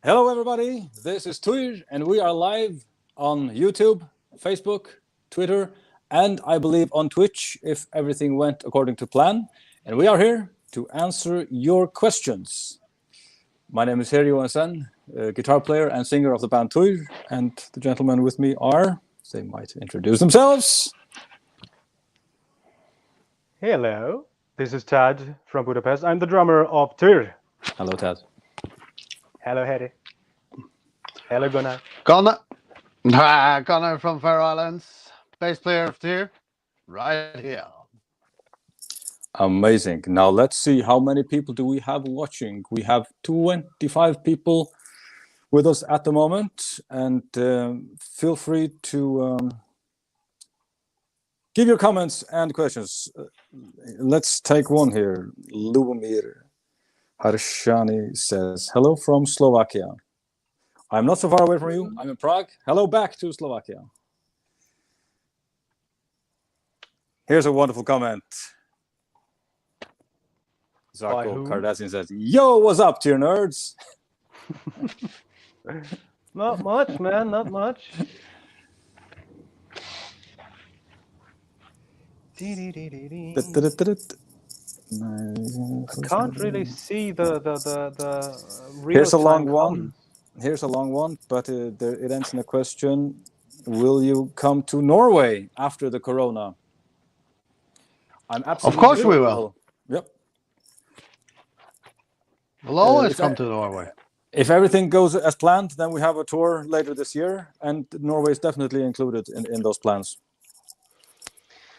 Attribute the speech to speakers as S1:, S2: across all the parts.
S1: Hello, everybody. This is Tuir, and we are live on YouTube, Facebook, Twitter, and I believe on Twitch, if everything went according to plan. And we are here to answer your questions. My name is Heri, Joensen, guitar player and singer of the band Tuir, and the gentlemen with me are, they might introduce themselves.
S2: Hello, this is Tad from Budapest. I'm the drummer of Tuir.
S1: Hello, Tad.
S2: Hello, Heri. Hello, Gunnar.
S3: Gunnar from Faroe Islands, bass player of Tyr, right here.
S1: Amazing. Now let's see, how many people do we have watching? We have 25 people with us at the moment, and feel free to give your comments and questions. Let's take one here. Lubomir Harshani says, hello from Slovakia. I'm not so far away from you. I'm in Prague. Hello back to Slovakia. Here's a wonderful comment. Zarko Kardashian says, yo, what's up, Tyr nerds?
S2: Not much, man, not much. I can't really see the real.
S1: Here's a long one. Here's a long one, but it ends in a question. Will you come to Norway after the corona? I'm absolutely.
S3: Of course we will.
S1: Yep.
S3: We'll always come to Norway.
S1: If everything goes as planned, then we have a tour later this year, and Norway is definitely included in those plans.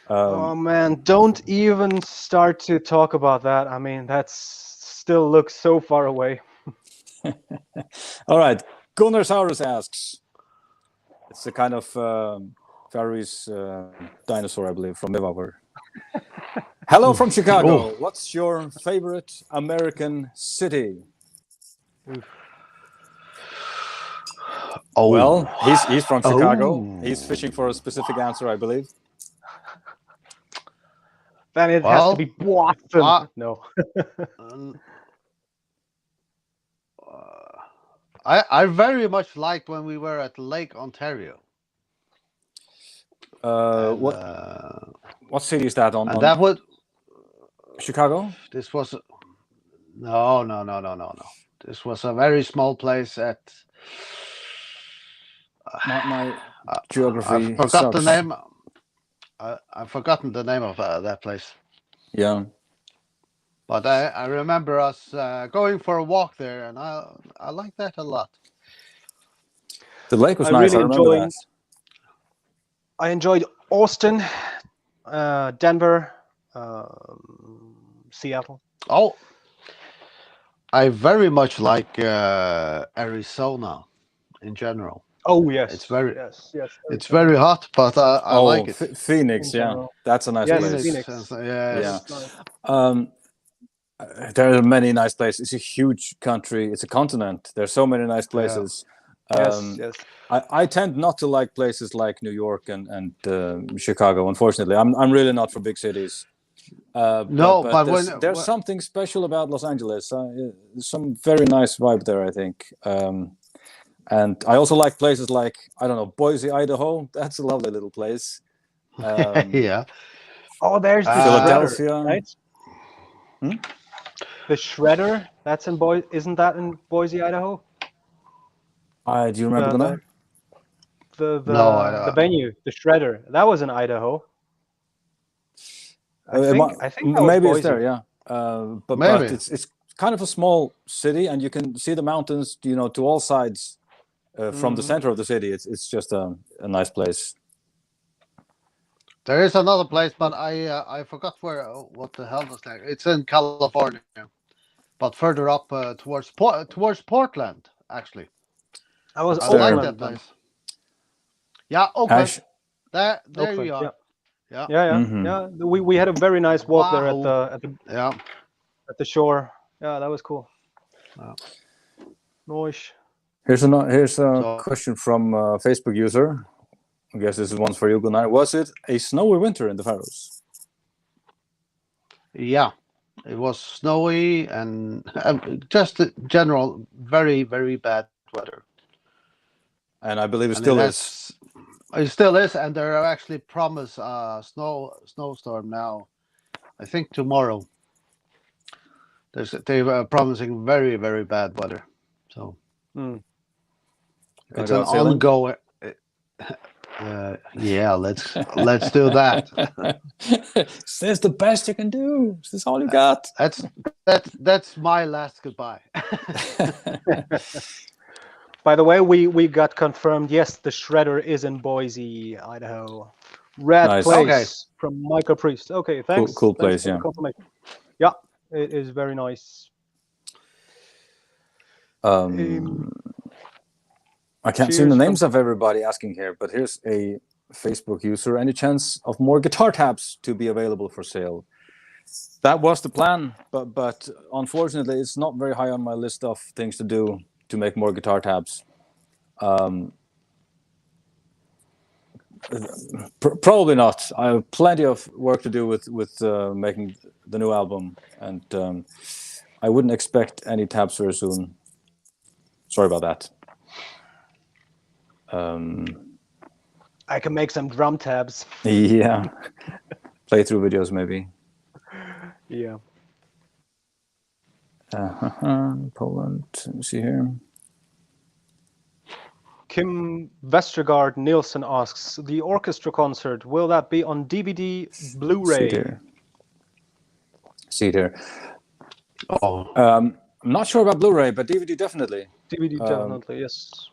S2: Oh man, don't even start to talk about that. I mean, that still looks so far away.
S1: All right, Gunnar asks. It's a kind of Faroese dinosaur, I believe, from Mivavur. Hello from Chicago. Oh. What's your favorite American city?
S3: Oh.
S1: Well, he's from Chicago. Oh. He's fishing for a specific answer, I believe.
S2: Then it has to be Boston. No.
S3: I very much liked when we were at Lake Ontario.
S1: What city is that on?
S3: And that would
S1: Chicago.
S3: This was no. This was a very small place at.
S1: My geography.
S3: I forgot the name. I've forgotten the name of that place.
S1: Yeah.
S3: But I remember us going for a walk there, and I like that a lot.
S1: The lake was nice.
S2: Really
S1: I remember that.
S2: I enjoyed Austin, Denver, Seattle.
S3: Oh, I very much like Arizona in general.
S2: Oh yes,
S3: it's very
S2: It's
S3: very hot, but I like it.
S1: Phoenix, yeah, that's a nice place.
S2: Phoenix.
S3: Yeah.
S2: Nice.
S1: There are many nice places. It's a huge country. It's a continent. There's so many nice places.
S2: Yeah. Yes.
S1: I tend not to like places like New York and Chicago. Unfortunately, I'm really not for big cities. But there's something special about Los Angeles. There's some very nice vibe there, I think. And I also like places like, I don't know, Boise, Idaho. That's a lovely little place.
S3: Yeah.
S2: Oh, there's the
S1: Philadelphia,
S2: Shredder, right? The Shredder. That's in Boise. Isn't that in Boise, Idaho?
S1: Do you remember the name?
S2: The venue, the Shredder. That was in Idaho. I think
S1: maybe
S2: it's
S1: there, yeah. But it's kind of a small city, and you can see the mountains, to all sides from the center of the city. It's just a nice place.
S3: There is another place, but I forgot what the hell was that. It's in California, but further up towards Portland, actually.
S2: I
S3: like that place. Yeah, okay. There
S2: Oakland,
S3: you are.
S2: Yeah.
S1: Mm-hmm.
S2: Yeah. We had a very nice walk there at the shore. Yeah, that was cool.
S3: Wow.
S2: Nice.
S1: Here's a question from a Facebook user. I guess this is one for you, Gunnar. Was it a snowy winter in the Faroes?
S3: Yeah, it was snowy and just a general very, very bad
S1: And I believe it
S3: And
S1: still is.
S3: It still is, and they're actually promised snowstorm now. I think tomorrow. They are promising very, very bad weather. So
S2: Hmm.
S1: Gonna
S3: it's
S1: go
S3: an
S1: out sailing?
S3: ongoing. Yeah, let's do that.
S1: This is the best you can do. This is all you got.
S3: That's my last goodbye.
S2: By the way, we got confirmed. Yes, the shredder is in Boise, Idaho. Red
S1: Nice.
S2: place
S3: Okay.
S2: from Michael Priest. Okay, thanks.
S1: Cool
S2: Thanks
S1: place,
S2: for the
S1: yeah.
S2: confirmation. Yeah, it is very nice.
S1: I can't see
S2: Cheers
S1: the
S2: from-
S1: names of everybody asking here, but here's a Facebook user. Any chance of more guitar tabs to be available for sale? That was the plan, but unfortunately, it's not very high on my list of things to do to make more guitar tabs. Probably not. I have plenty of work to do with making the new album, and I wouldn't expect any tabs very soon. Sorry about that.
S2: I can make some drum tabs.
S1: Yeah, playthrough videos maybe.
S2: Yeah.
S1: Poland. Let me see here.
S2: Kim Vestergaard Nielsen asks, the orchestra concert, will that be on DVD, Blu-ray?
S1: See it here.
S3: Oh,
S1: I'm not sure about Blu-ray, but DVD definitely.
S2: DVD, definitely, yes.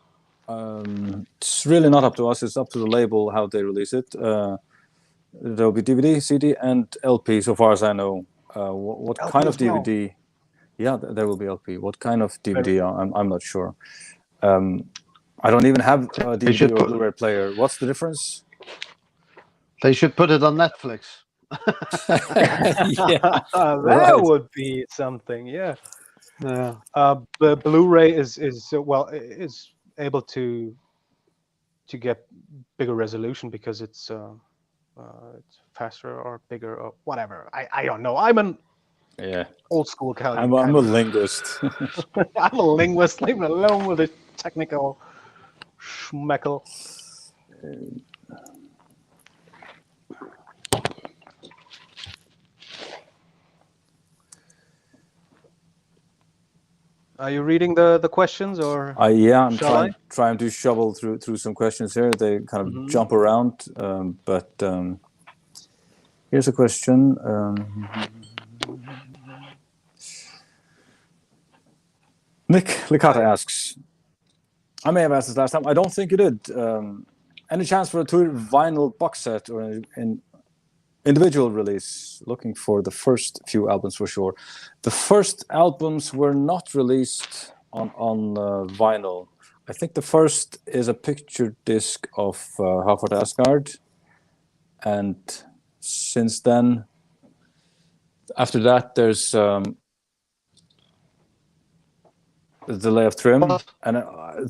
S1: It's really not up to us. It's up to the label how they release it. There'll be DVD, CD, and LP, so far as I know. What
S2: LP
S1: kind of
S2: as well.
S1: DVD? Yeah, there will be LP. What kind of DVD? I'm not sure. I don't even have a DVD or a Blu-ray player. What's the difference?
S3: they should put it on Netflix.
S1: Yeah,
S2: That
S1: right.
S2: would be something, yeah.
S3: Yeah.
S2: But Blu-ray is able to get bigger resolution because it's faster or bigger or whatever. I don't know. I'm an
S1: Yeah,
S2: old school guy.
S1: I'm a linguist.
S2: I'm a linguist. Leave me alone with the technical schmeckle. Are you reading the questions or?
S1: Yeah, I'm
S2: Shall
S1: trying to shovel through some questions here. They kind of jump around, but here's a question. Nick Licata asks, I may have asked this last time. I don't think you did. Any chance for a tour vinyl box set or an individual release? Looking for the first few albums for sure. The first albums were not released on vinyl. I think the first is a picture disc of Halford Asgard, and since then, after that, there's the Delay of Trim, and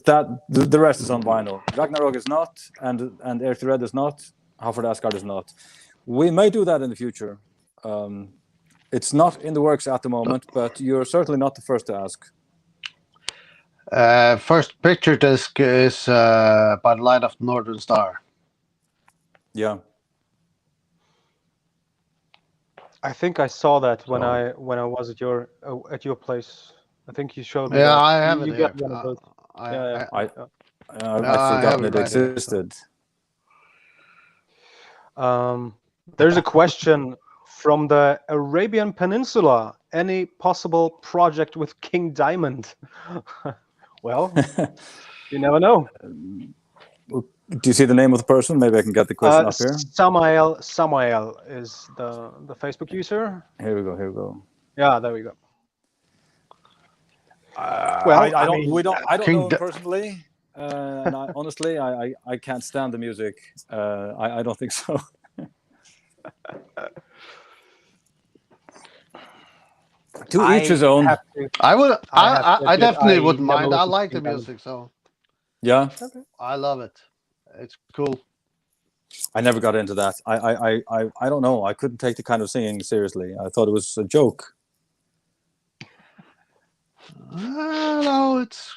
S1: that the rest is on vinyl. Ragnarok is not, and Air to Red is not. Halford Asgard is not. We may do that in the future. It's not in the works at the moment, but you're certainly not the first to ask.
S3: First picture disc is by the Light of the Northern Star.
S1: Yeah.
S2: I think I saw that when I was at your place. I think you showed me.
S3: Yeah,
S2: that.
S3: I have
S2: you
S3: it
S2: got
S3: here.
S2: one of those.
S1: I've
S3: I
S1: forgotten
S3: have
S1: it
S3: it right here, so.
S1: existed.
S2: There's a question from the Arabian Peninsula. Any possible project with King Diamond? Well, you never know.
S1: Do you see the name of the person? Maybe I can get the question up here.
S2: Samael is the Facebook user.
S1: Here we go.
S2: Yeah, there we go.
S1: Well, I don't know him
S3: King
S1: personally, and honestly, I can't stand the music. I don't think so. To each his own.
S3: I definitely wouldn't mind. I like the music, so
S1: yeah,
S3: I love it. It's cool.
S1: I never got into that. I don't know. I couldn't take the kind of singing seriously. I thought it was a joke.
S3: No, it's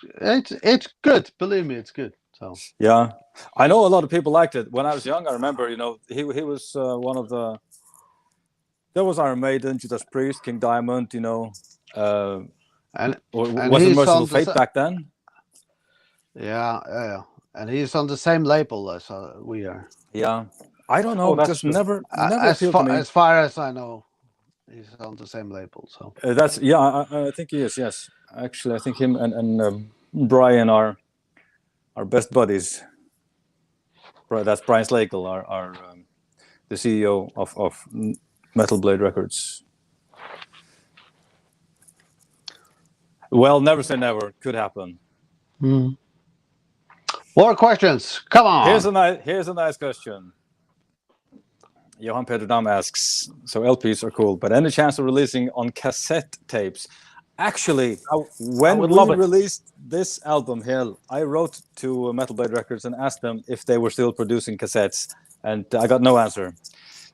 S3: good. Believe me, it's good. So
S1: Yeah, I know a lot of people liked it. When I was young, I remember, he was one of the. There was Iron Maiden, Judas Priest, King Diamond.
S3: and
S1: Was it
S3: he's
S1: Merciful
S3: on
S1: Fate back then?
S3: yeah, and he's on the same label as we are.
S1: Yeah, I don't
S2: Oh,
S1: know.
S2: that's
S1: Just
S2: true.
S1: never appealed to me.
S3: As far as I know, he's on the same label. So
S1: That's I think he is. Yes, actually, I think him and Brian are best buddies. That's Brian Slagle, the CEO of Metal Blade Records. Well, never say never. Could happen.
S3: more questions. Come on.
S1: Here's a nice question. Johan Peter Dam asks, so LPs are cool, but any chance of releasing on cassette tapes? Actually, when we released this album, Hell, I wrote to Metal Blade Records and asked them if they were still producing cassettes, and I got no answer.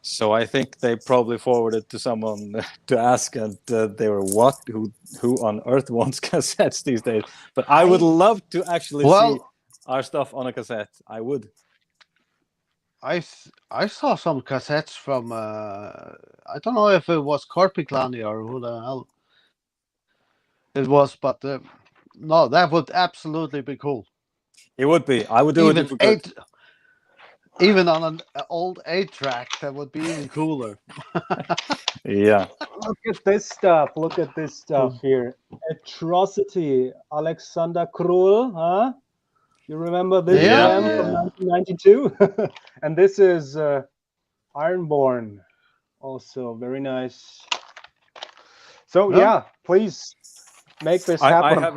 S1: So I think they probably forwarded to someone to ask, and they were, what? Who on earth wants cassettes these days? But I would love to actually see our stuff on a cassette. I would.
S3: I saw some cassettes from I don't know if it was Korpiklani or who the hell it was, but no, that would absolutely be cool.
S1: It would be. I would do it if we could.
S3: Even on an old 8-track, that would be even cooler.
S1: Yeah.
S2: Look at this stuff here. Atrocity, Alexander Krull, huh? You remember this jam from 1992? And this is Ironborn, also very nice. So yeah, please make this happen.
S1: I have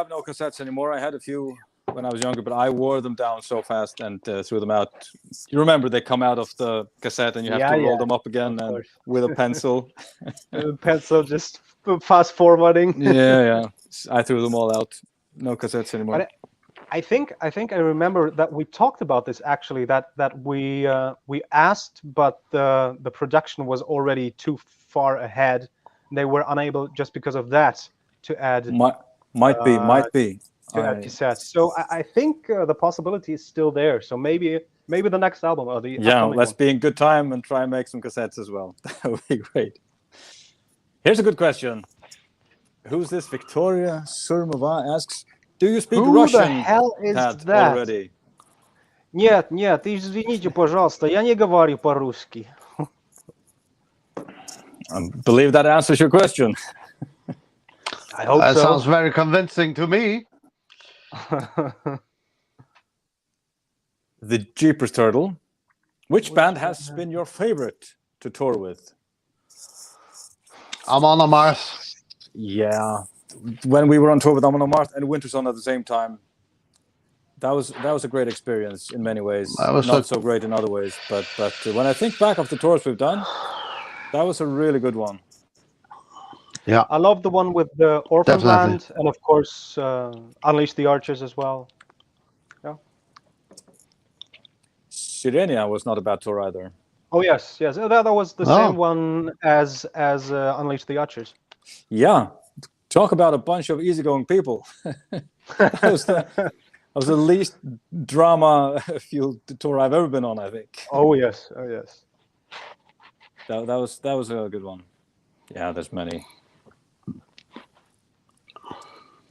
S1: no cassettes anymore. I had a few when I was younger, but I wore them down so fast and threw them out. You remember they come out of the cassette and you have to roll them up again and with a pencil.
S2: Pencil, just fast forwarding.
S1: Yeah. I threw them all out. No cassettes anymore.
S2: But I think I remember that we talked about this actually. That we asked, but the production was already too far ahead. They were unable, just because of that, to add.
S1: Might be.
S2: To add cassettes. So I think the possibility is still there. So maybe the next album or the
S1: let's be in good time and try and make some cassettes as well. That would be great. Here's a good question. Who's this? Victoria Surmova asks, do you speak Russian?
S2: Who the hell is that?
S1: Already?
S2: Нет, извините, пожалуйста, я не говорю по-русски.
S1: I believe that answers your question.
S2: I hope
S3: that
S2: so.
S3: sounds very convincing to me.
S1: The Jeepers Turtle. Which band has been your favorite to tour with?
S3: Amon Amarth.
S1: Yeah. When we were on tour with Amon Amarth and Winterson at the same time, that was a great experience in many ways. Not so great in other ways, but when I think back of the tours we've done, that was a really good one.
S3: Yeah,
S2: I love the one with the Orphan Band, and of course Unleash the Archers as well. Yeah.
S1: Sirenia was not a bad tour either.
S2: Oh yes, that was the same one as Unleash the Archers.
S1: Yeah, talk about a bunch of easygoing people. that was the least drama-fueled tour I've ever been on, I think.
S2: Oh yes.
S1: That was a good one. Yeah, there's many.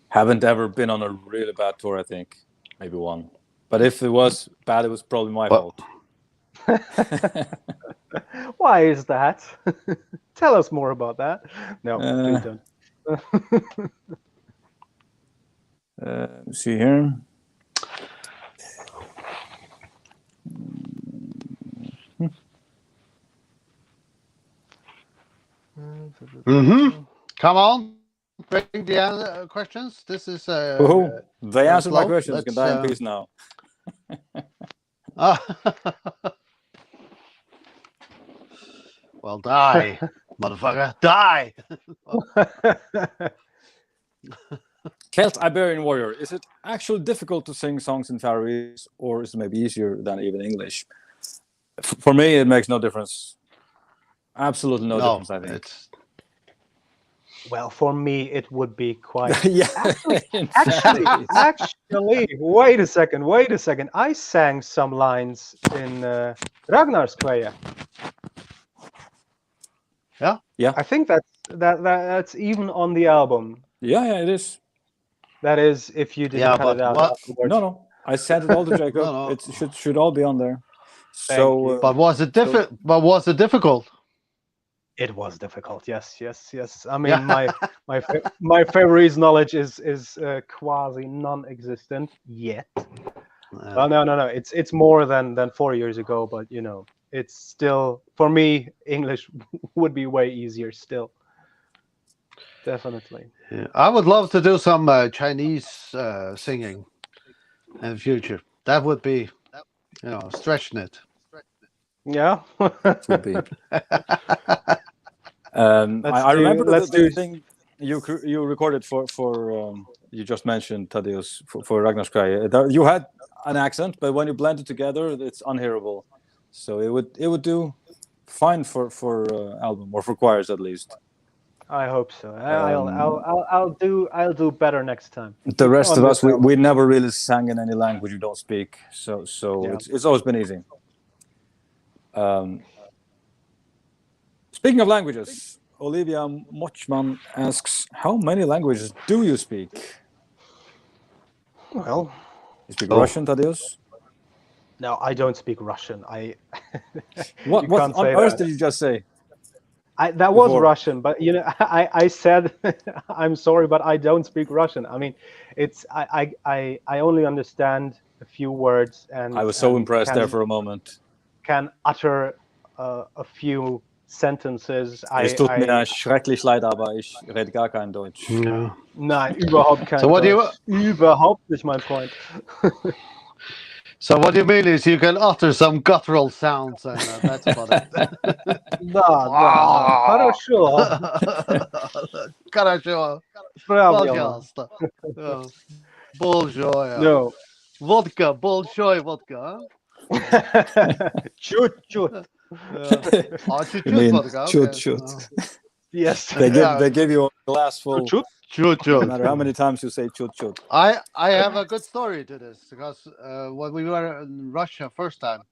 S1: Haven't ever been on a really bad tour, I think. Maybe one. But if it was bad, it was probably my fault.
S2: Why is that? Tell us more about that. No, please
S1: don't. See here.
S3: Come on. Bring the questions. This is
S1: they answered my questions. You can die in peace now.
S3: Well, die, motherfucker, die.
S1: Celt Iberian Warrior. Is it actually difficult to sing songs in Faroese, or is it maybe easier than even English? For me, it makes no difference. Absolutely no difference, I think.
S2: Well, for me, it would be quite.
S1: Yeah.
S2: Actually, wait a second. I sang some lines in Ragnarskveia.
S3: Yeah.
S1: Yeah.
S2: I think that's even on the album.
S1: Yeah, it is.
S2: That is, if you didn't
S3: Yeah,
S2: cut it
S3: but
S2: out
S3: what?
S2: afterwards.
S1: No. I sent it all to Jacob.
S3: No.
S1: It should all be on there.
S2: Thank
S1: So,
S2: you.
S3: But was it difficult? But was it difficult?
S2: It was difficult. Yes. I mean,
S3: Yeah.
S2: my Faroese knowledge is quasi non-existent yet. Well, no. It's more than 4 years ago, but it's still, for me, English would be way easier still. Definitely.
S3: Yeah. I would love to do some Chinese singing in the future. That would be, stretching it.
S2: Yeah.
S1: would be. I remember the thing you recorded for you just mentioned, Tadeusz, for Ragnarskveia. You had an accent, but when you blend it together, it's unhearable. So it would do fine for album, or for choirs at least.
S2: I hope so. I'll do better next time.
S1: The rest of us, we never really sang in any language you don't speak. So
S2: Yeah.
S1: it's always been easy. Speaking of languages, Olivia Mochman asks, how many languages do you speak?
S2: Well,
S1: You speak Russian, Tadeusz?
S2: no, I don't speak Russian.
S1: What
S2: can't
S1: on
S2: say
S1: earth
S2: that.
S1: did you just say?
S2: That was
S1: Before.
S2: Russian, but I said I'm sorry, but I don't speak Russian. I mean, it's I only understand a few words, and
S1: I was so impressed
S2: can,
S1: there for a moment.
S2: Can utter a few sentences.
S1: Es tut mir schrecklich leid, aber ich rede gar kein Deutsch.
S3: Yeah.
S2: Nein, überhaupt kein
S3: So what do you?
S2: Deutsch. Überhaupt nicht, mein Freund.
S3: So what you mean is you can utter some guttural sounds, and that's about it.
S2: Да. Хорошо.
S3: Хорошо.
S2: Правильно.
S3: Пожалуйста. Большое.
S2: No.
S3: Vodka, большой vodka.
S2: Чуть-чуть.
S3: Чуть-чуть
S1: You mean
S3: vodka. Okay.
S1: chut.
S2: Yes.
S1: They give you a glass full.
S2: Chut.
S1: No
S3: Chut.
S1: matter how many times you say chut.
S3: I have a good story to this, because when we were in Russia first time,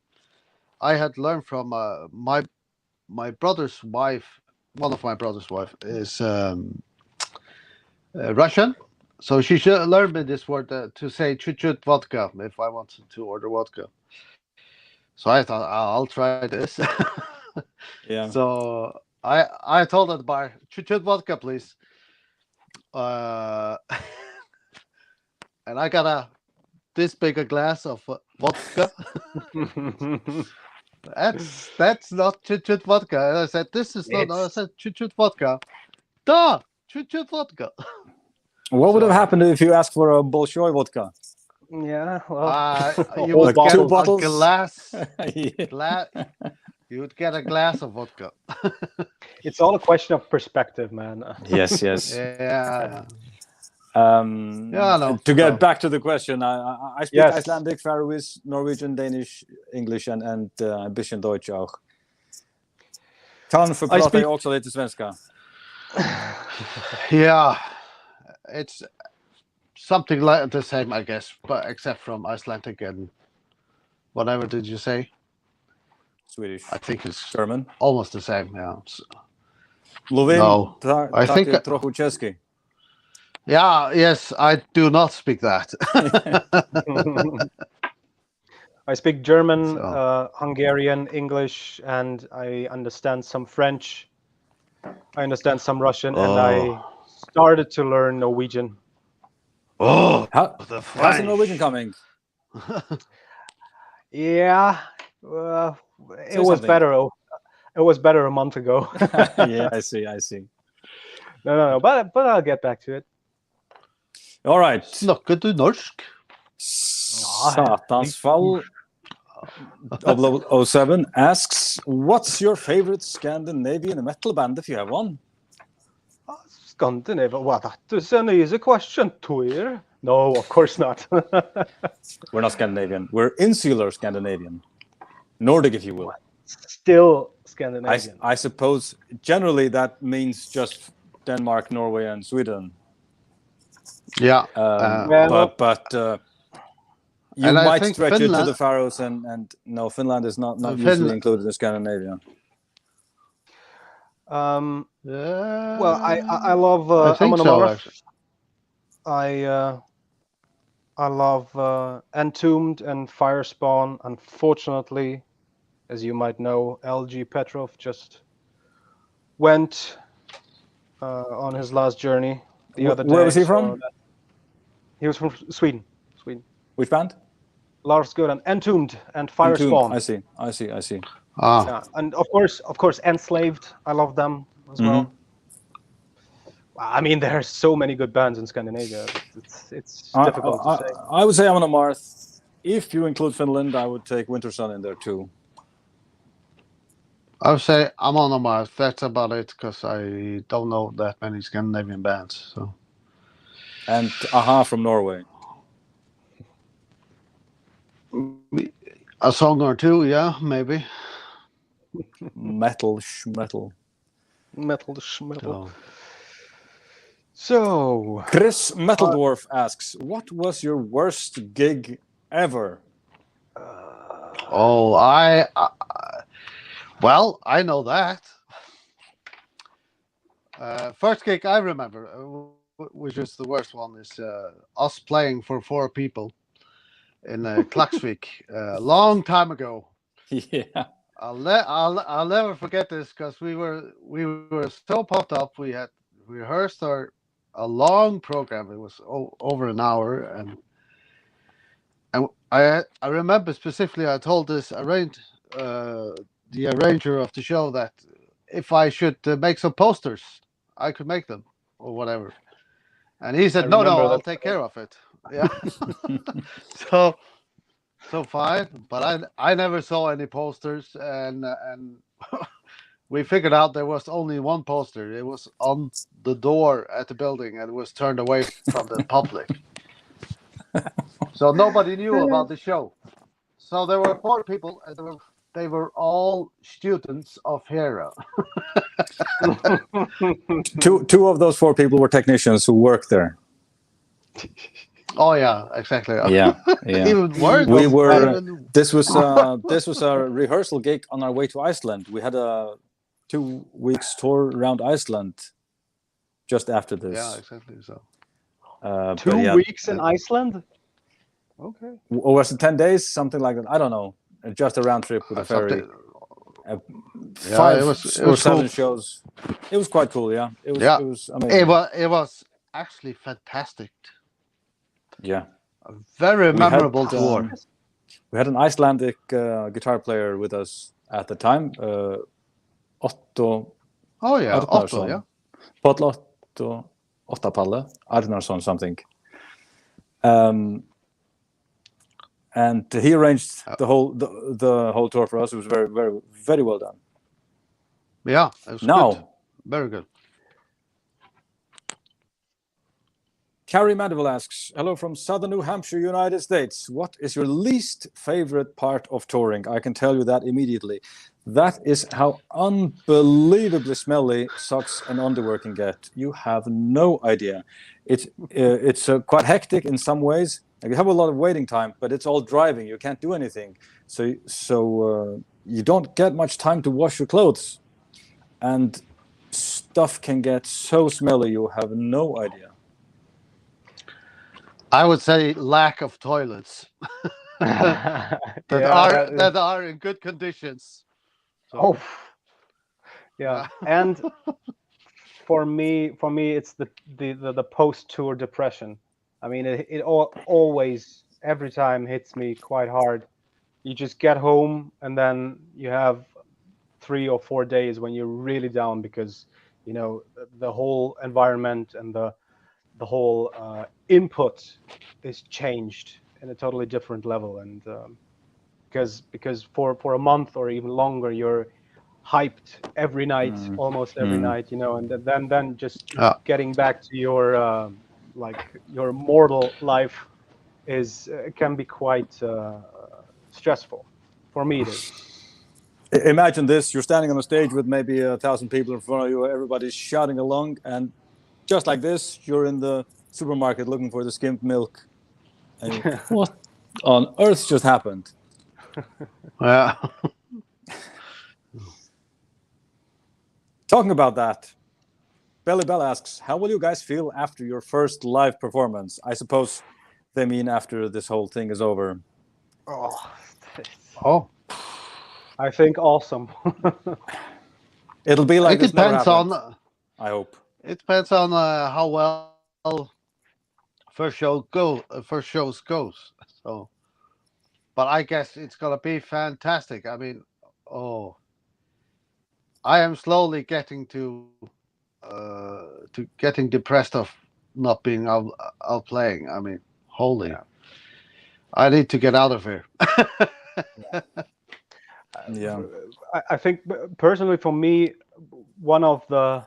S3: I had learned from my brother's wife. One of my brother's wife is Russian, so she should learn me this word to say chut vodka if I wanted to order vodka. So I thought I'll try this.
S1: Yeah.
S3: So I told her to buy chut vodka, please. And I got this big a glass of vodka. That's not chut vodka. And I said, this is not. I said chut vodka. Duh, chut vodka.
S1: What would have happened if you asked for a Bolshoi vodka?
S2: Yeah. Well,
S3: You would
S1: Like
S3: get
S1: 2
S3: a
S1: bottles?
S3: glass.
S1: Yeah.
S3: You would get a glass of vodka.
S2: it's all a question of perspective, man.
S1: Yes.
S3: Yeah.
S1: To get back to the question, I speak
S2: Yes.
S1: Icelandic, Faroese, Norwegian, Danish, English and ein bisschen Deutsch auch. Kanske pratar jag också lite svenska.
S3: Yeah. It's something like the same, I guess, but except from Icelandic and whatever did you say?
S1: Swedish.
S3: I think it's
S1: German.
S3: almost the same. Yeah.
S1: Lovin,
S3: No, I think
S1: trochu česky.
S3: Yeah. Yes, I do not speak that.
S2: I speak German,
S3: So.
S2: Hungarian, English, and I understand some French. I understand some Russian, and I started to learn Norwegian.
S3: Oh,
S1: How's
S3: the
S1: the
S3: French.
S1: Norwegian coming?
S2: Yeah, it was
S1: something.
S2: better. It was better a month ago.
S1: Yeah, I see.
S2: No, but I'll get back to it.
S1: All right.
S3: Snakker du norsk?
S1: Satans fall 007 asks, what's your favorite Scandinavian metal band if you have one?
S2: Scandinavian? Well, that is an easy question, Tuir. No, of course not.
S1: We're not Scandinavian. We're insular Scandinavian. Nordic, if you will.
S2: Still Scandinavian.
S1: I suppose generally that means just Denmark, Norway, and Sweden.
S3: Yeah.
S1: But you
S3: And I
S1: might
S3: think
S1: stretch it to
S3: Finland-
S1: the Faroes, and no, Finland is not usually
S3: Finland-
S1: included in Scandinavia.
S2: Well, I love
S3: I think
S2: Amon
S3: so,
S2: Amarth.
S3: actually.
S2: I love Entombed and Firespawn. Unfortunately, as you might know, LG Petrov just went on his last journey the other day.
S1: Where was he
S2: so
S1: from?
S2: he was from Sweden. Sweden.
S1: Which band?
S2: Lars Goran, Entombed and
S1: Entombed.
S2: Firespawn.
S1: I see.
S3: Ah.
S2: Yeah, and of course, Enslaved. I love them as well. I mean, there's so many good bands in Scandinavia. It's difficult to say.
S1: I would say Amon Amarth. If you include Finland, I would take Winter Sun in there too.
S3: I would say Amon Amarth. That's about it, because I don't know that many Scandinavian bands. So.
S1: And Aha from Norway.
S3: A song or two, yeah, maybe.
S1: Metal.
S2: Metal.
S3: So.
S2: So,
S1: Chris Metal Dwarf asks, what was your worst gig ever?
S3: Oh, well, I know that. First gig I remember, which is the worst one, is us playing for 4 people in Klaksvik a long time ago.
S1: Yeah.
S3: I'll never forget this, because we were so pumped up. We had rehearsed a long program. It was over an hour, and I remember specifically I told the arranger of the show that if I should make some posters, I could make them or whatever. And he said, no, I'll take care of it. Yeah. So fine, but I never saw any posters, and we figured out there was only one poster. It was on the door at the building, and it was turned away from the public. So nobody knew about the show. So there were 4 people, and they were all students of Heri.
S1: Two of those 4 people were technicians who worked there.
S3: Oh yeah, exactly.
S1: Yeah.
S3: Even worse.
S1: This was a rehearsal gig on our way to Iceland. We had a 2 weeks tour around Iceland just after this.
S3: Yeah, exactly. So
S2: 2 weeks in Iceland. Okay.
S1: Or was it 10 days, something like that? I don't know. Just a round trip with a ferry. 5 or 7 shows. It was quite cool. Yeah. It was amazing.
S3: It was actually fantastic.
S1: Yeah.
S3: A very memorable tour.
S1: We had an Icelandic guitar player with us at the time, Otto.
S3: Oh yeah, Otto, yeah.
S1: Páll Otto Ottapalle Arnarsson something. And he arranged the whole tour for us. It was very, very, very well done.
S3: Yeah, it was good. Very good.
S1: Carrie Mandeville asks, hello from Southern New Hampshire, United States. What is your least favorite part of touring? I can tell you that immediately. That is how unbelievably smelly socks and underwear can get. You have no idea. It's quite hectic in some ways. You have a lot of waiting time, but it's all driving. You can't do anything. So you don't get much time to wash your clothes. And stuff can get so smelly, you have no idea.
S3: I would say lack of toilets that are in good conditions. So.
S2: Yeah, and for me, it's the post-tour depression. I mean, it always, every time hits me quite hard. You just get home, and then you have 3 or 4 days when you're really down, because the whole environment and the whole input is changed in a totally different level, and because for a month or even longer you're hyped every night, almost every night, and then just getting back to your your mortal life can be quite stressful. For me, it is.
S1: Imagine this: you're standing on a stage with maybe 1,000 people in front of you. Everybody's shouting along, and just like this, you're in the supermarket looking for the skimmed milk. And what on earth just happened?
S3: Yeah.
S1: Talking about that, Belly Bell asks, how will you guys feel after your first live performance? I suppose they mean after this whole thing is over.
S2: Oh, I think awesome.
S1: It'll be like
S3: It
S1: this never
S3: depends
S1: happened,
S3: on
S1: I hope.
S3: how well first shows goes. So, but I guess it's gonna be fantastic. I mean, I am slowly getting to getting depressed of not being out playing. I mean, holy,
S2: Yeah.
S3: I need to get out of here.
S1: Yeah.
S2: I think personally for me, one of the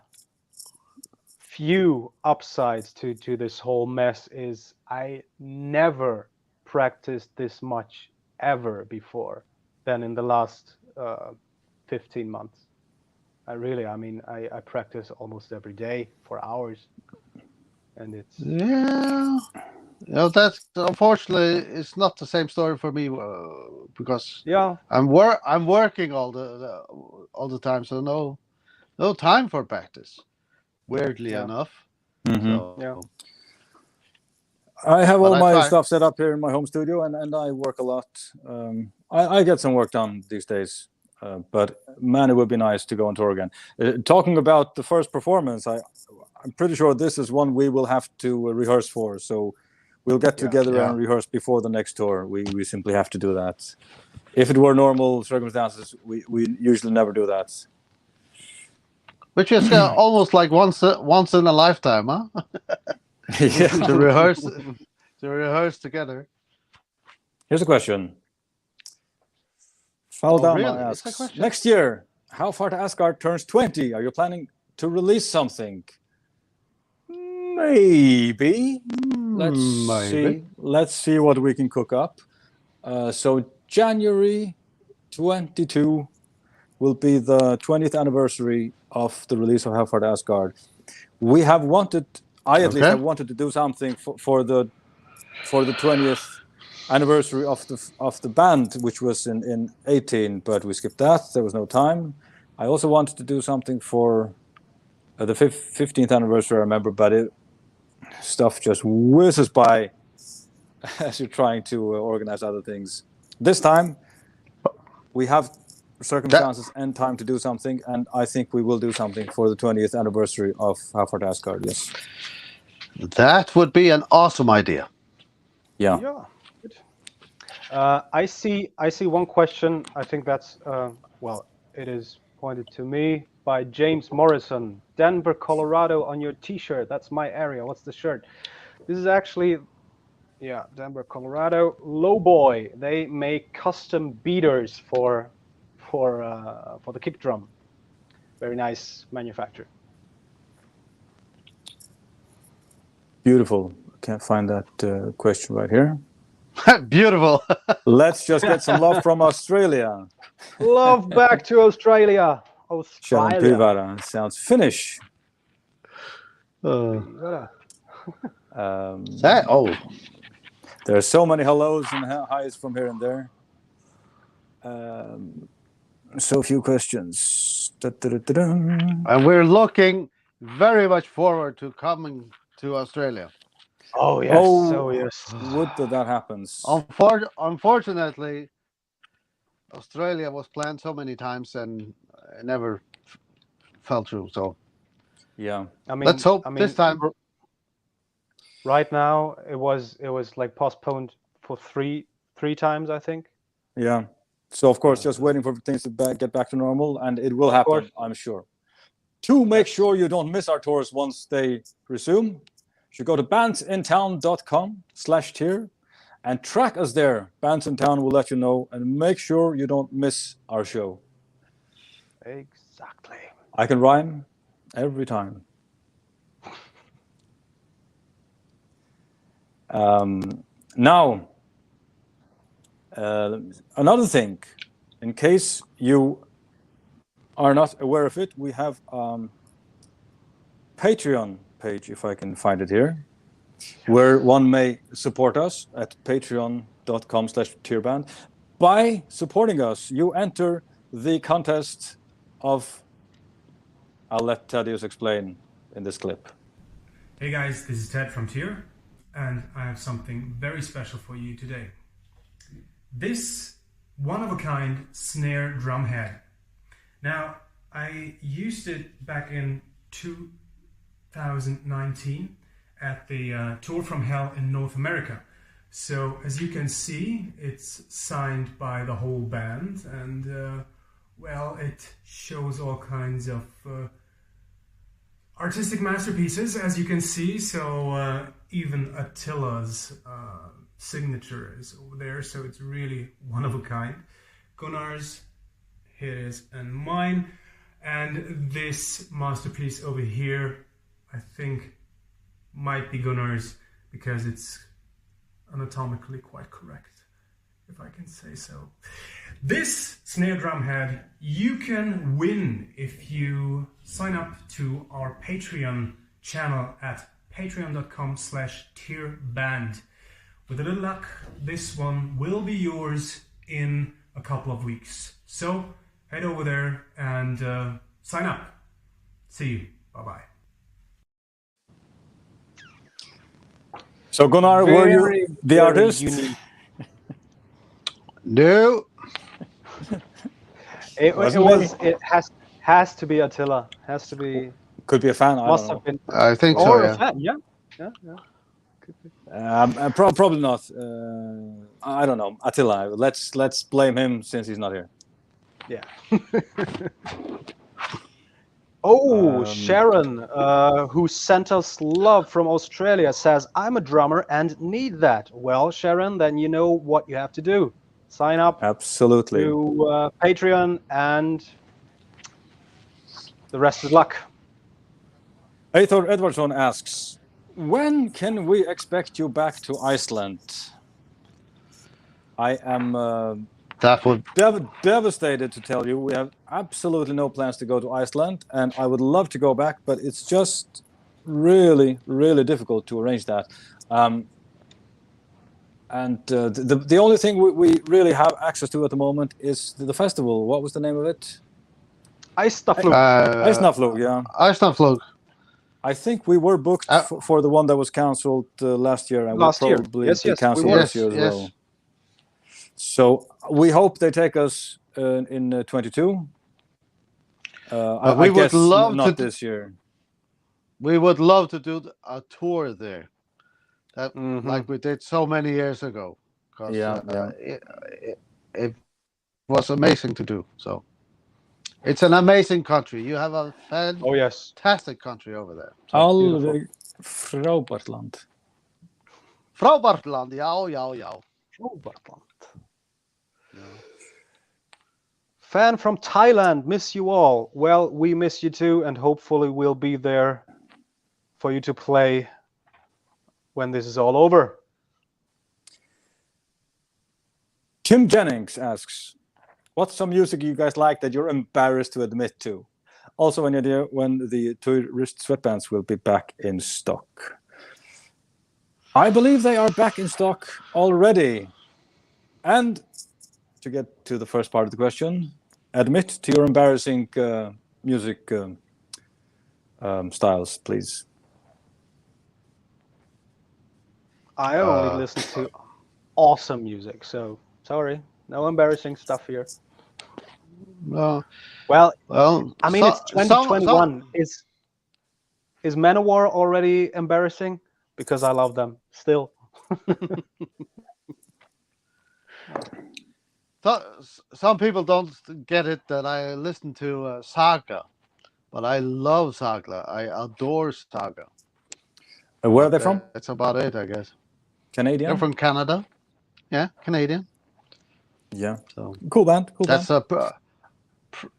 S2: few upsides to this whole mess is I never practiced this much ever before than in the last 15 months. I practice almost every day for hours, and it's
S3: Yeah, that's unfortunately it's not the same story for me because
S2: yeah.
S3: I'm working all the time, so no time for practice. Weirdly
S2: Yeah.
S3: enough,
S1: Mm-hmm.
S3: so
S2: Yeah.
S1: I have
S3: but
S1: all
S3: I
S1: my
S3: try.
S1: stuff set up here in my home studio, and I work a lot. I get some work done these days, but man, it would be nice to go on tour again. Talking about the first performance, I'm pretty sure this is one we will have to rehearse for. So we'll get together
S3: Yeah.
S1: and rehearse before the next tour. We simply have to do that. If it were normal circumstances, we usually never do that.
S3: Which is almost like once in a lifetime, huh?
S1: Yeah.
S3: To rehearse together.
S1: Here's a question.
S3: Oh,
S1: Faldama
S3: really? It's a
S1: asks,
S3: question.
S1: next year, How Far to Asgard turns 20. Are you planning to release something? Maybe. Let's
S3: Maybe.
S1: see. Let's see what we can cook up. So January 22 will be the 20th anniversary of the release of How Far to Asgard. We have wanted, I at least have wanted to do something for the 20th anniversary of the band, which was in 18, but we skipped that. There was no time. I also wanted to do something for the 15th anniversary, I remember, but stuff just whizzes by as you're trying to organize other things. This time, we have circumstances and time to do something, and I think we will do something for the 20th anniversary of How Far to Asgard, yes.
S3: That would be an awesome idea.
S1: Yeah.
S2: Yeah. Good. I see one question. I think that's it is pointed to me by James Morrison. Denver, Colorado on your t-shirt. That's my area. What's the shirt? This is actually Denver, Colorado. Lowboy. They make custom beaters for the kick drum. Very nice manufacturer.
S1: Beautiful. Can't find that question right here.
S3: Beautiful.
S1: Let's just get some love from Australia.
S2: Love back to Australia.
S1: Shalom Pivara sounds Finnish.
S2: That,
S1: There are so many hellos and highs from here and there. So few questions.
S3: And we're looking very much forward to coming to Australia.
S2: Oh yes. Oh yes.
S1: Would that happens.
S3: Unfortunately, Australia was planned so many times and it never fell through. So
S1: yeah,
S2: I mean,
S3: let's hope this time.
S2: Right now, it was like postponed for three times, I think.
S1: Yeah. So of course, just waiting for things to get back to normal, and it will happen, I'm sure. To make sure you don't miss our tours once they resume, you should go to bandsintown.com/tier and track us there. Bands in Town will let you know, and make sure you don't miss our show.
S2: Exactly.
S1: I can rhyme every time. Now, another thing, in case you are not aware of it, we have Patreon page, if I can find it here, where one may support us at patreon.com/tierband. By supporting us, you enter the contest of, I'll let Tadeusz explain in this clip.
S4: Hey guys, this is Ted from Tier, and I have something very special for you today. This one-of-a-kind snare drum head. Now, I used it back in 2019 at the Tour from Hell in North America. So, as you can see, it's signed by the whole band, and well, it shows all kinds of artistic masterpieces, as you can see. So even Attila's signature is over there, so it's really one of a kind. Gunnar's, his, and mine. And this masterpiece over here, I think, might be Gunnar's because it's anatomically quite correct, if I can say so. This snare drum head you can win if you sign up to our Patreon channel at patreon.com/tierband. With a little luck, this one will be yours in a couple of weeks. So head over there and sign up. See you. Bye-bye.
S1: So Gunnar, were you the artist?
S2: Unique.
S3: No.
S2: It has to be Attila. Has to be.
S1: Could be a fan. I
S2: Must
S1: don't
S2: have been.
S3: I think so,
S2: Or a
S3: yeah.
S2: fan. Yeah. Could be.
S1: Probably not. I don't know. Attila. Let's blame him since he's not here.
S2: Yeah. Sharon, who sent us love from Australia, says, I'm a drummer and need that. Well, Sharon, then you know what you have to do. Sign up
S1: Absolutely.
S2: to Patreon, and the rest is luck.
S1: Eyþór Edvardsson asks, when can we expect you back to Iceland? I am
S3: That would
S1: devastated to tell you we have absolutely no plans to go to Iceland, and I would love to go back, but it's just really, really difficult to arrange that. The only thing we really have access to at the moment is the festival. What was the name of it?
S2: Eisnaflug.
S1: Eisnaflug, yeah.
S3: Eisnaflug.
S1: I think we were booked for the one that was cancelled last year, and
S2: Last
S1: we'll
S2: year.
S1: probably
S2: Yes,
S1: be
S2: yes,
S1: cancelled
S2: we were.
S1: this year as well. So we hope they take us in 22.
S3: We
S1: I
S3: would
S1: guess
S3: love
S1: not
S3: to
S1: this year.
S3: We would love to do a tour there,
S2: Mhm.
S3: like we did so many years ago. 'Cause,
S1: Yeah.
S3: it was amazing to do. So it's an amazing country. You have a
S2: Oh, yes.
S3: fantastic country over there. So beautiful.
S1: Alveg frábært land.
S3: Frábært land, já.
S2: Fan from Thailand, miss you all. Well, we miss you too, and hopefully we'll be there for you to play when this is all over.
S1: Tim Jennings asks, what's some music you guys like that you're embarrassed to admit to? Also, any idea when the tourist sweatbands will be back in stock? I believe they are back in stock already. And to get to the first part of the question, admit to your embarrassing music styles, please.
S2: I only listen to awesome music, so sorry, no embarrassing stuff here.
S3: No.
S2: Well,
S3: Well,
S2: I mean, it's 2021. Is Manowar already embarrassing? Because I love them still.
S3: Some people don't get it that I listen to Saga, but I love Saga. I adore Saga.
S1: Where are they from?
S3: That's about it, I guess.
S1: Canadian?
S3: They're from Canada. Yeah, Canadian.
S1: Yeah.
S3: So
S1: Cool band.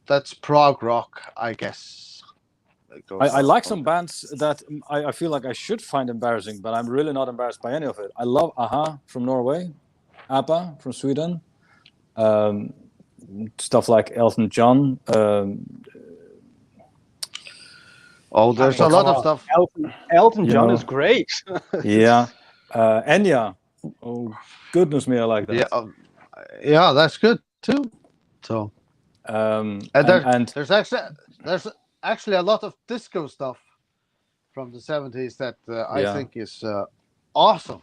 S3: that's prog rock, I guess.
S1: I like some bands that I feel like I should find embarrassing, but I'm really not embarrassed by any of it. I love Aha from Norway, ABBA from Sweden, stuff like Elton John.
S3: Oh, there's a lot of stuff.
S2: Elton John
S1: know.
S2: is great.
S1: Yeah, Enya. Oh goodness me, I like that.
S3: Yeah, yeah, that's good too. So,
S1: And
S3: there's actually a lot of disco stuff from the 70s that I think is awesome.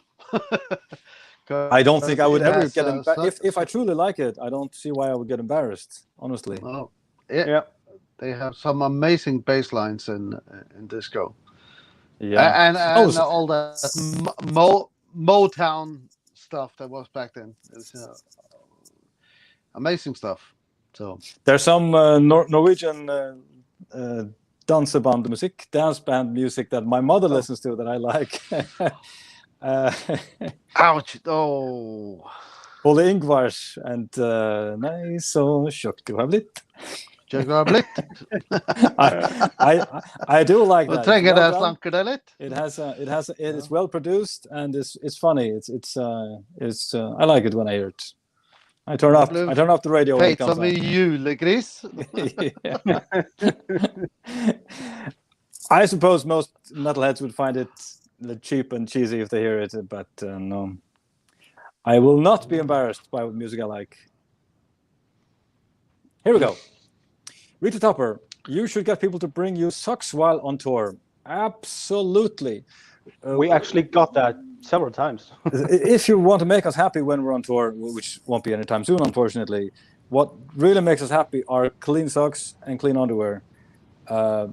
S1: I don't think I would ever get
S3: embarrassed.
S1: if I truly like it. I don't see why I would get embarrassed, honestly.
S3: Oh, yeah. They have some amazing bass lines in disco.
S1: Yeah,
S3: and all that Motown stuff that was back then. It's amazing stuff. So
S1: there's some Norwegian dansebandmusik, dance band music that my mother listens to that I like.
S3: Ouch! Oh,
S1: Ole Ingvars and Nei, så tjukk du har blitt. I do like that. It is well produced and it's funny. It's I like it when I hear it. I turn off the radio when it comes on.
S3: Julegris.
S1: I suppose most metalheads would find it cheap and cheesy if they hear it, but no. I will not be embarrassed by what music I like. Here we go. Rita Topper, you should get people to bring you socks while on tour. Absolutely.
S2: We actually got that several times.
S1: If you want to make us happy when we're on tour, which won't be anytime soon, unfortunately, what really makes us happy are clean socks and clean underwear,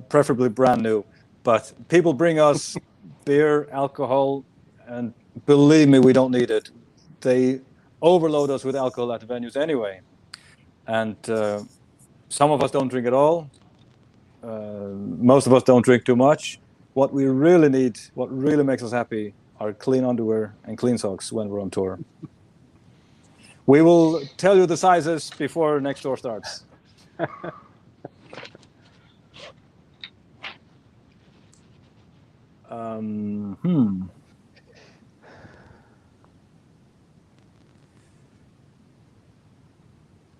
S1: preferably brand new. But people bring us beer, alcohol, and believe me, we don't need it. They overload us with alcohol at the venues anyway. And some of us don't drink at all. Most of us don't drink too much. What we really need, what really makes us happy, are clean underwear and clean socks when we're on tour. We will tell you the sizes before next tour starts.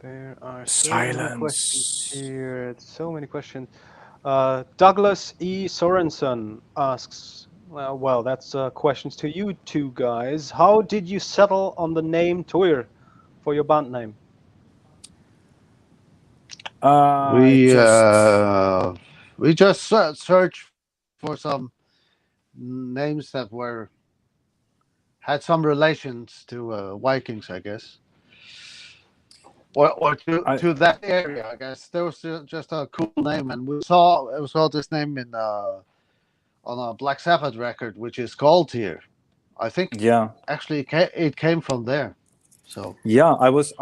S2: There are so many questions here. So many questions. Douglas E. Sorensen asks, well, that's questions to you two guys. How did you settle on the name Tuir for your band name?
S3: We just searched for some names that had some relations to Vikings, I guess. Or to that area, I guess. There was just a cool name, and we saw this name on a Black Sabbath record, which is called here. I think.
S1: Yeah.
S3: Actually, it came from there. So.
S1: Yeah, I was,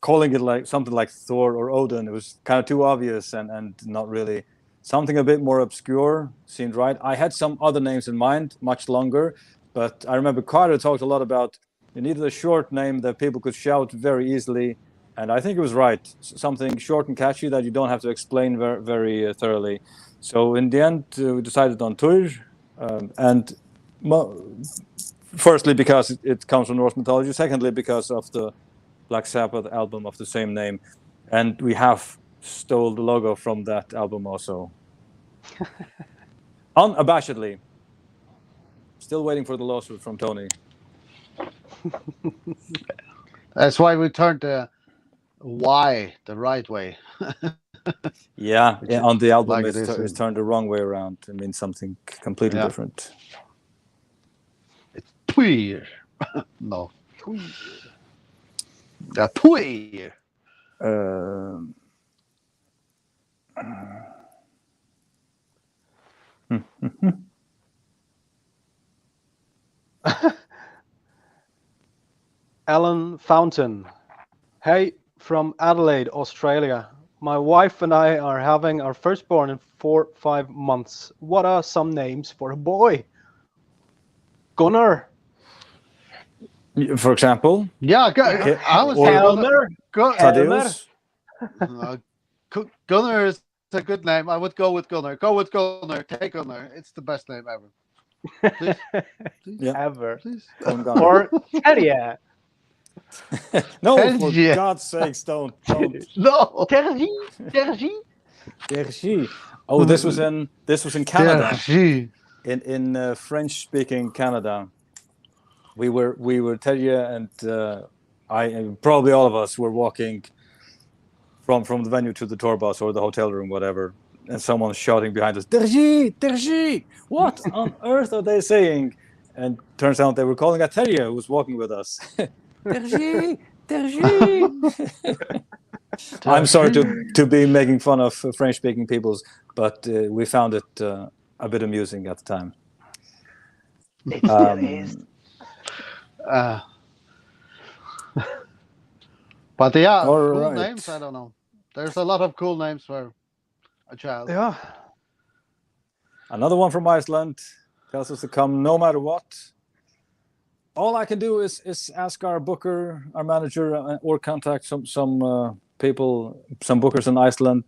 S1: calling it like something like Thor or Odin. It was kind of too obvious and not really. Something a bit more obscure seemed right. I had some other names in mind, much longer, but I remember Carter talked a lot about. You needed a short name that people could shout very easily, and I think it was right. Something short and catchy that you don't have to explain very, very thoroughly. So in the end, we decided on Tuir, and firstly because it comes from Norse mythology. Secondly because of the Black Sabbath album of the same name, and we have stole the logo from that album also. Unabashedly. Still waiting for the lawsuit from Tony.
S3: That's why we turned the Y the right way.
S1: Yeah, on the album
S3: like
S1: it's turned the wrong way around. It means something completely different.
S3: It's Tuir. No. Tuir. Yeah, Tuir.
S2: Alan Fountain. Hey, from Adelaide, Australia. My wife and I are having our firstborn in 4-5 months. What are some names for a boy? Gunnar.
S1: For example?
S3: Yeah, I was
S2: Gunnar.
S1: Tadeusz.
S3: Gunnar is a good name. I would go with Gunnar. Go with Gunnar. Take Gunnar. It's the best name ever. Please.
S2: Ever.
S3: Please.
S2: Or Heri.
S1: No, for
S3: Terje.
S1: God's sakes, don't.
S3: No.
S2: Terji.
S1: Terje. Oh, this was in Canada.
S3: Terje.
S1: In French-speaking Canada. We were Terje and I, and probably all of us were walking from the venue to the tour bus or the hotel room, whatever, and someone's shouting behind us, Terje, what on earth are they saying? And turns out they were calling a Terje who was walking with us. Terje. I'm sorry to be making fun of French-speaking peoples, but we found it a bit amusing at the time.
S2: It still is.
S3: But yeah,
S1: All
S3: cool
S1: right.
S3: names. I don't know. There's a lot of cool names for a child.
S2: Yeah.
S1: Another one from Iceland tells us to come no matter what. All I can do is ask our booker, our manager, or contact some people, some bookers in Iceland.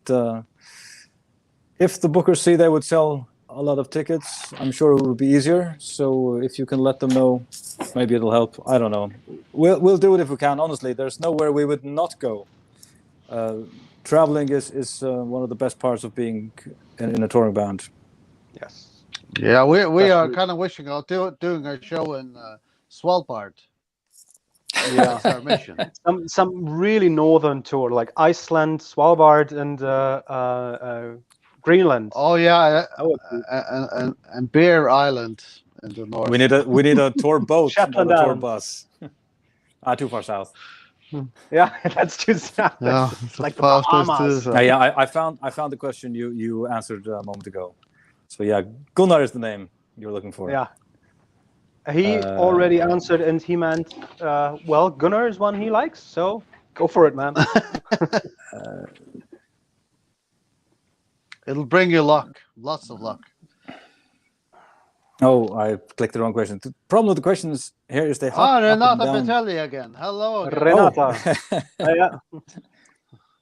S1: If the bookers see they would sell a lot of tickets, I'm sure it would be easier. So if you can let them know, maybe it'll help. I don't know. We'll do it if we can. Honestly, there's nowhere we would not go. Traveling is one of the best parts of being in a touring band.
S2: Yes.
S3: Yeah, we are
S2: Especially-
S3: kind of wishing about doing a show in Svalbard.
S2: Yeah.
S3: That's our mission.
S2: Some really northern tour like Iceland, Svalbard, and Greenland.
S3: Oh yeah,
S2: That would be-
S3: and Bear Island in the north.
S1: We need a tour boat, not
S2: Shetland
S1: a tour
S2: Islands.
S1: bus. Too far south.
S2: Yeah, that's too sad.
S3: Yeah,
S2: It's like the
S3: fastest
S2: Bahamas.
S1: Yeah, I found the question you answered a moment ago. So yeah, Gunnar is the name you're looking for.
S2: Yeah. He already answered, and he meant, well, Gunnar is one he likes, so go for it, man.
S3: It'll bring you luck, lots of luck.
S1: Oh, I clicked the wrong question. The problem with the questions here is they hop up and
S3: Renata
S1: down.
S3: Vitelli again. Hello again.
S2: Renata. Yeah.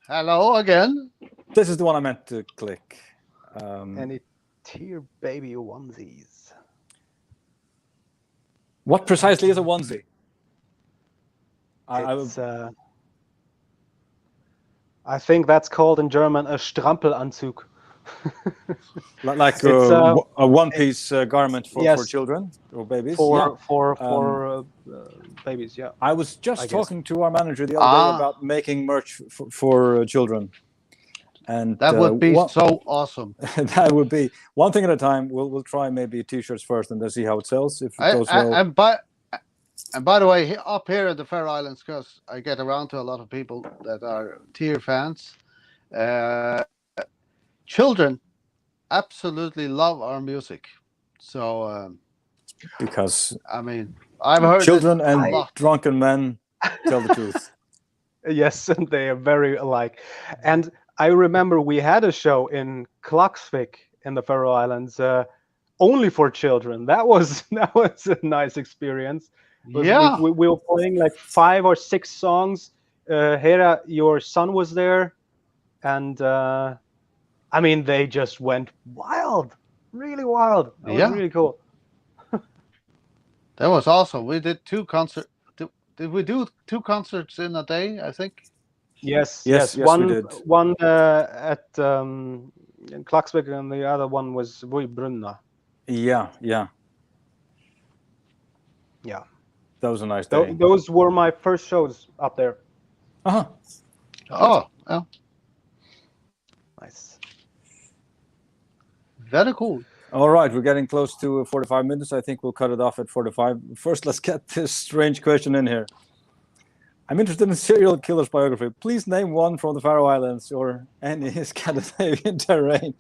S3: Hello again.
S1: This is the one I meant to click.
S2: Any tear baby onesies.
S1: What precisely is a onesie?
S2: It's, I think that's called in German a Strampelanzug.
S1: Like
S2: It's,
S1: a one-piece garment for
S2: yes.
S1: children or babies.
S2: For babies, yeah.
S1: I was just
S2: I guess.
S1: talking to our manager the other day about making merch for children, and
S3: That would be so awesome.
S1: that would be one thing at a time. We'll try maybe t-shirts first and then see how it sells. If it goes well,
S3: And by the way, up here in the Faroe Islands, because I get around to a lot of people that are Tyr fans, children absolutely love our music. So,
S1: because
S3: I mean, I've heard
S1: children
S3: this a
S1: and
S3: lot.
S1: drunken men tell the truth.
S2: Yes, and they are very alike. And I remember we had a show in Klaksvik in the Faroe Islands, only for children. That was a nice experience.
S3: Yeah.
S2: We were playing like 5 or 6 songs. Hera, your son was there, and I mean, they just went wild, really wild. That was really cool.
S3: That was awesome. We did 2 concerts. Did we do 2 concerts in a day? I think.
S2: Yes,
S1: Yes, we
S2: one
S1: did.
S2: one at in Klaksvik, and the other one was Brunna.
S1: Yeah.
S2: Yeah.
S1: That was a nice day.
S2: Those were my first shows up there.
S1: Uh-huh.
S3: Oh, well,
S2: Nice.
S3: very cool.
S1: All right, we're getting close to 45 minutes. I think we'll cut it off at 45. First, let's get this strange question in here. I'm interested in serial killer's biography. Please name one from the Faroe Islands or any Scandinavian terrain.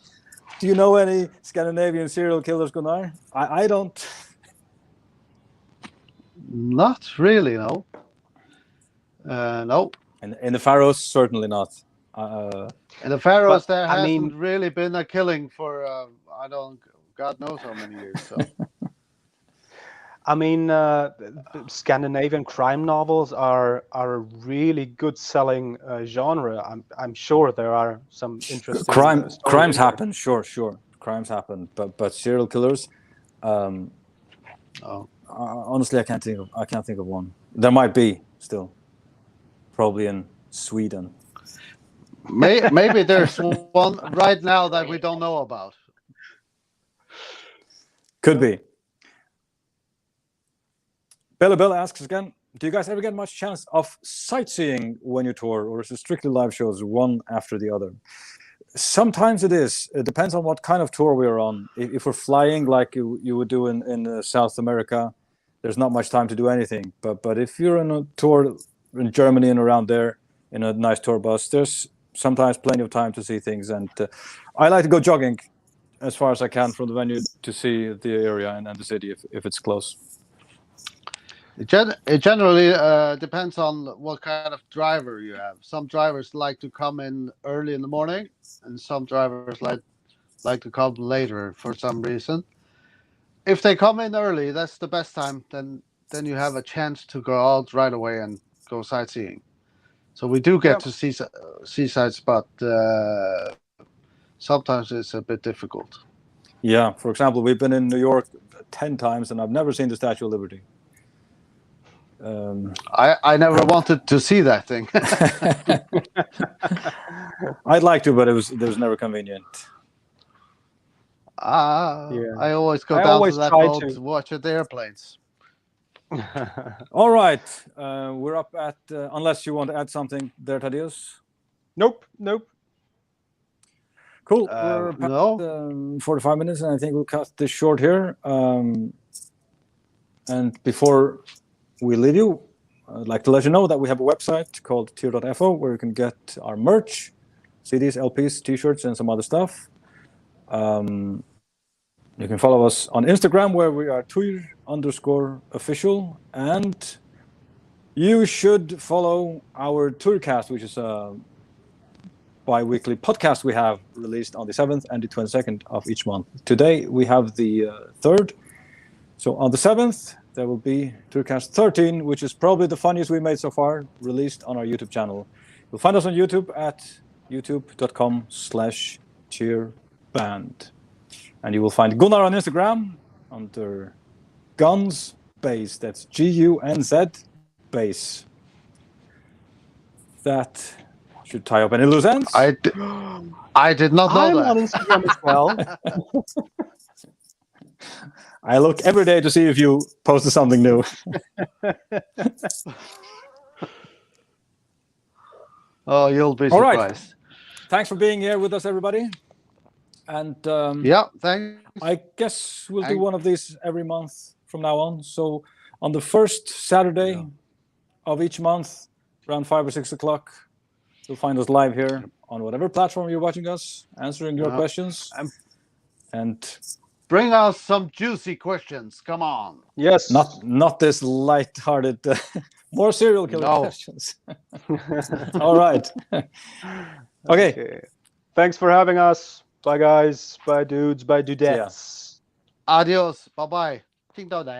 S1: Do you know any Scandinavian serial killers, Gunnar? I don't.
S3: Not really, no. No.
S1: In the Faroes, certainly not.
S3: In the Faroes,
S2: But,
S3: there
S2: I
S3: hasn't
S2: mean-
S3: really been a killing for God knows how many years. So.
S2: I mean, Scandinavian crime novels are a really good selling genre. I'm sure there are some interesting stories
S1: Crimes
S2: there.
S1: happen, sure. Crimes happen, but serial killers.
S3: Oh.
S1: Honestly, I can't think of one. There might be still. probably in Sweden.
S3: Maybe there's one right now that we don't know about.
S1: Could be. Bill asks again, do you guys ever get much chance of sightseeing when you tour, or is it strictly live shows one after the other? Sometimes it is. It depends on what kind of tour we're on. If we're flying like you would do in South America, there's not much time to do anything. But if you're on a tour in Germany and around there in a nice tour bus, there's sometimes plenty of time to see things. And I like to go jogging as far as I can from the venue to see the area and the city if it's close.
S3: It generally depends on what kind of driver you have. Some drivers like to come in early in the morning, and some drivers like to come later for some reason. If they come in early, that's the best time. Then you have a chance to go out right away and go sightseeing. So we do get to see sights, but sometimes it's a bit difficult.
S1: Yeah, for example, we've been in New York 10 times, and I've never seen the Statue of Liberty.
S3: I never wanted to see that thing.
S1: I'd like to, but it was never convenient.
S3: I always go down to that boat to watch the airplanes.
S1: All right, we're up at unless you want to add something there, Tadeusz.
S2: Nope.
S1: Cool. We're past 45 minutes, and I think we'll cut this short here. And before we leave you, I'd like to let you know that we have a website called tier.fo where you can get our merch, CDs, LPs, T-shirts, and some other stuff. You can follow us on Instagram where we are _official, and you should follow our Tourcast, which is a bi-weekly podcast we have released on the 7th and the 22nd of each month. Today we have the 3rd. So on the 7th, there will be Tourcast 13, which is probably the funniest we made so far, released on our YouTube channel. You'll find us on YouTube at youtube.com/cheerband. And you will find Gunnar on Instagram under Guns Bass. That's GUNZ Bass. That should tie up any loose ends.
S3: I did not know
S2: I'm
S3: that.
S2: on Instagram as well.
S1: I look every day to see if you posted something new.
S3: Oh, you'll be
S1: All
S3: surprised.
S1: right. Thanks for being here with us, everybody. And
S3: yeah, thanks.
S1: I guess we'll do one of these every month from now on. So on the first Saturday of each month, around 5 or 6 o'clock, you'll find us live here on whatever platform you're watching us, answering your questions. And
S3: bring us some juicy questions. Come on.
S2: Yes.
S1: Not this light-hearted, more serial killer questions. All right. Okay.
S2: Thanks for having us. Bye, guys. Bye, dudes. Bye, dudettes.
S3: Adios. Bye-bye. 聽到你。